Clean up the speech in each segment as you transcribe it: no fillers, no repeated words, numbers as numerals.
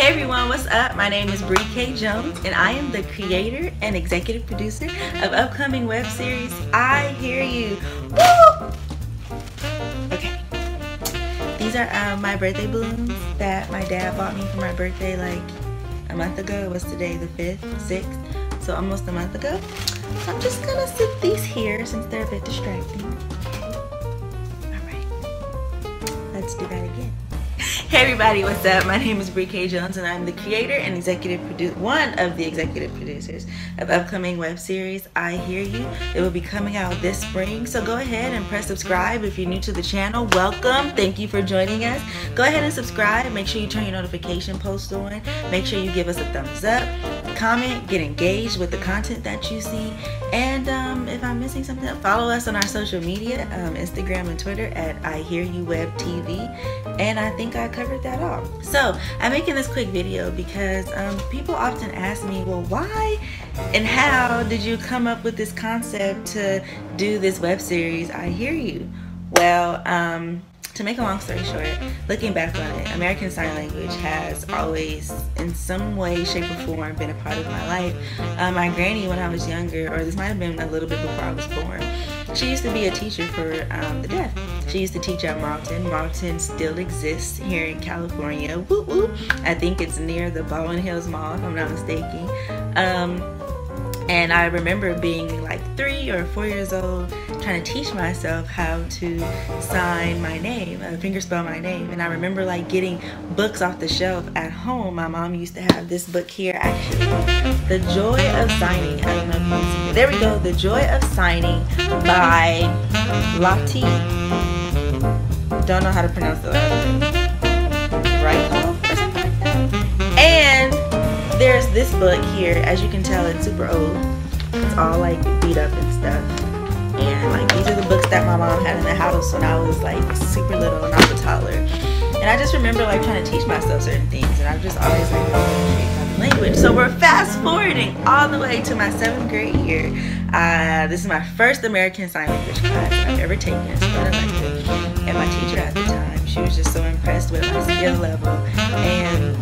Hey everyone, what's up? My name is Bree K and I am the creator and executive producer of upcoming web series I Hear You. Woo! Okay, these are my birthday balloons that my dad bought me for my birthday like a month ago. What's today, the 5th, 6th? So almost a month ago. So I'm just gonna sit these here since they're a bit distracting. Alright, let's do that again. Hey everybody, what's up? My name is Bree K and I'm the creator and one of the executive producers of upcoming web series I Hear You. It will be coming out this spring, so go ahead and press subscribe. If you're new to the channel, welcome. Thank you for joining us. Go ahead and subscribe. Make sure you turn your notification post on. Make sure you give us a thumbs up, comment, get engaged with the content that you see, and if I'm missing something, follow us on our social media, Instagram and Twitter at I Hear You Web TV, and I think I covered that all. So I'm making this quick video because people often ask me, well, why and how did you come up with this concept to do this web series I Hear You? Well, to make a long story short, looking back on it, American Sign Language has always, in some way, shape, or form, been a part of my life. My granny, when I was younger, or this might have been a little bit before I was born, she used to be a teacher for the deaf. She used to teach at Marlton. Marlton still exists here in California. Woo woo. I think it's near the Baldwin Hills Mall, if I'm not mistaken. And I remember being like 3 or 4 years old, trying to teach myself how to sign my name, fingerspell my name. And I remember like getting books off the shelf at home. My mom used to have this book here, actually, The Joy of Signing. I don't know if you can see it. There we go, The Joy of Signing by Lottie. Don't know how to pronounce the last name. Right, or something like that. And there's this book here. As you can tell, it's super old. It's all like beat up and stuff. And like these are the books that my mom had in the house when I was like super little and I was a toddler. And I just remember like trying to teach myself certain things, and I've just always like the language. So we're fast forwarding all the way to my 7th grade year. This is my first American Sign Language class I've ever taken. It's what I liked it. And my teacher at the time, she was just so impressed with my skill level, and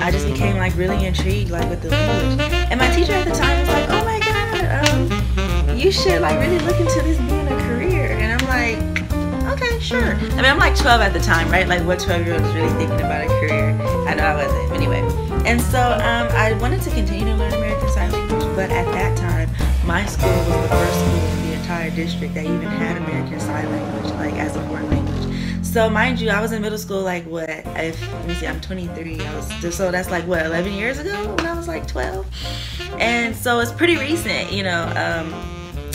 I just became like really intrigued like with the language. And my teacher at the time was like, oh my god, you should like really look into this being a career. And I'm like, okay, sure. I mean, I'm like 12 at the time, right? Like what 12-year-old is really thinking about a career? I know I wasn't. Anyway, and so I wanted to continue to learn American Sign Language, but at that time, my school was the first school in the entire district that even had American Sign Language like as a foreign language. So mind you, I was in middle school like what, let me see, I'm 23, so that's like what, 11 years ago when I was like 12? And so it's pretty recent, you know.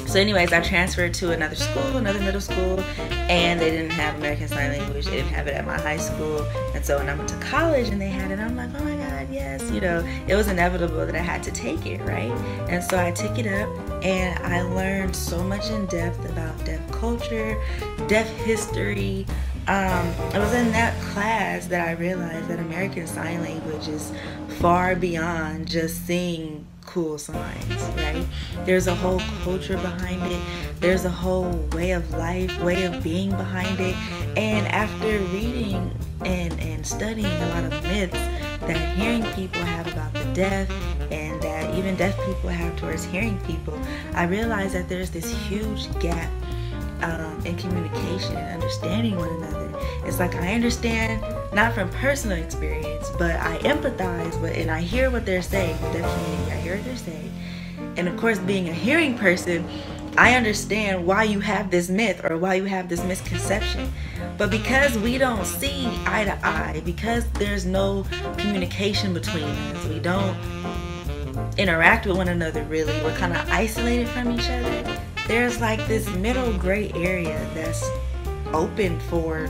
So anyways, I transferred to another school, another middle school, and they didn't have American Sign Language. They didn't have it at my high school. And so when I went to college and they had it, I'm like, oh my god, yes, you know, it was inevitable that I had to take it, right? And so I took it up, and I learned so much in depth about deaf culture, deaf history. It was in that class that I realized that American Sign Language is far beyond just seeing cool signs, right? There's a whole culture behind it. There's a whole way of life, way of being behind it. And after reading and studying a lot of myths that hearing people have about the deaf, and that even deaf people have towards hearing people, I realized that there's this huge gap in communication and understanding one another. It's like I understand, not from personal experience, but I empathize and I hear what they're saying, the deaf community, I hear what they're saying. And of course, being a hearing person, I understand why you have this myth or why you have this misconception. But because we don't see eye to eye, because there's no communication between us, we don't interact with one another really, we're kind of isolated from each other, there's like this middle gray area that's open for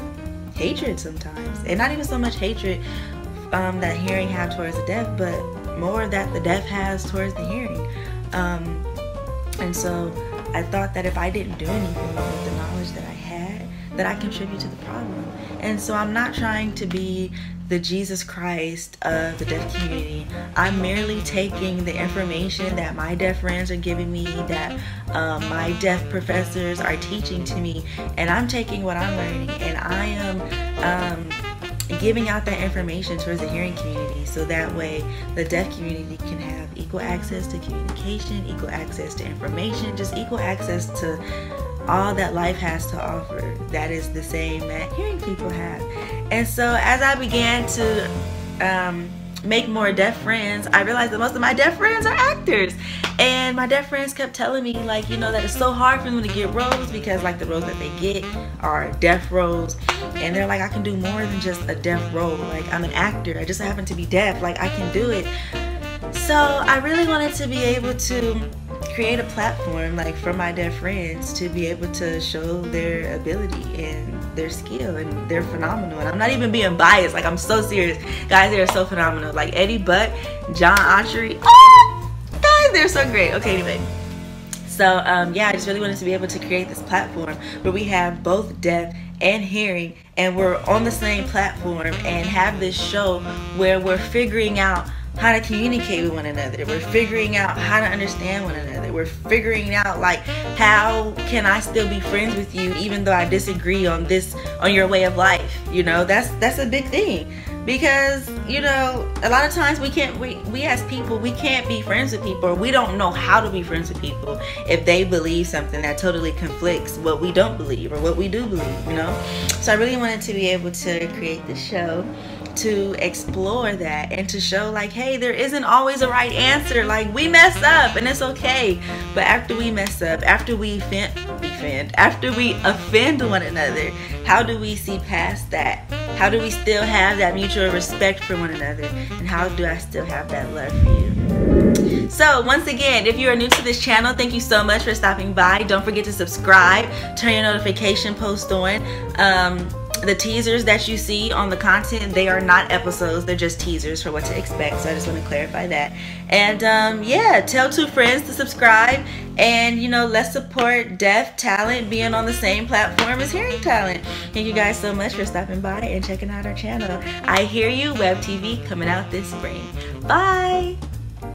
hatred sometimes. And not even so much hatred that hearing have towards the deaf, but more that the deaf has towards the hearing. And so I thought that if I didn't do anything with the knowledge that I had, that I contribute to the problem. And so I'm not trying to be the Jesus Christ of the deaf community. I'm merely taking the information that my deaf friends are giving me, that my deaf professors are teaching to me, and I'm taking what I'm learning, and I am giving out that information towards the hearing community, so that way the deaf community can have equal access to communication, equal access to information, just equal access to all that life has to offer that is the same that hearing people have. And so as I began to make more deaf friends, I realized that most of my deaf friends are actors. And my deaf friends kept telling me, like, you know, that it's so hard for them to get roles because, like, the roles that they get are deaf roles. And they're like, I can do more than just a deaf role. Like, I'm an actor. I just happen to be deaf. Like, I can do it. So I really wanted to be able to create a platform, like, for my deaf friends to be able to show their ability and their skill, and they're phenomenal. And I'm not even being biased. Like, I'm so serious. Guys, they're so phenomenal. Like, Eddie Butt, John Autry. Oh, guys, they're so great. Okay, anyway. So, yeah, I just really wanted to be able to create this platform where we have both deaf and hearing, and we're on the same platform, and have this show where we're figuring out how to communicate with one another. We're figuring out how to understand one another. We're figuring out, like, how can I still be friends with you even though I disagree on your way of life. You know, that's a big thing, because, you know, a lot of times we as people, we can't be friends with people, or we don't know how to be friends with people if they believe something that totally conflicts what we don't believe or what we do believe, you know. So I really wanted to be able to create this show to explore that, and to show, like, hey, there isn't always a right answer. Like, we mess up and it's okay, but after we mess up, after we offend one another, how do we see past that? How do we still have that mutual respect for one another? And how do I still have that love for you? So once again, if you are new to this channel, thank you so much for stopping by. Don't forget to subscribe, turn your notification post on. The teasers that you see on the content, they are not episodes, they're just teasers for what to expect. So I just want to clarify that. And yeah, tell 2 friends to subscribe, and, you know, let's support deaf talent being on the same platform as hearing talent. Thank you guys so much for stopping by and checking out our channel. I Hear You Web TV, coming out this spring. Bye.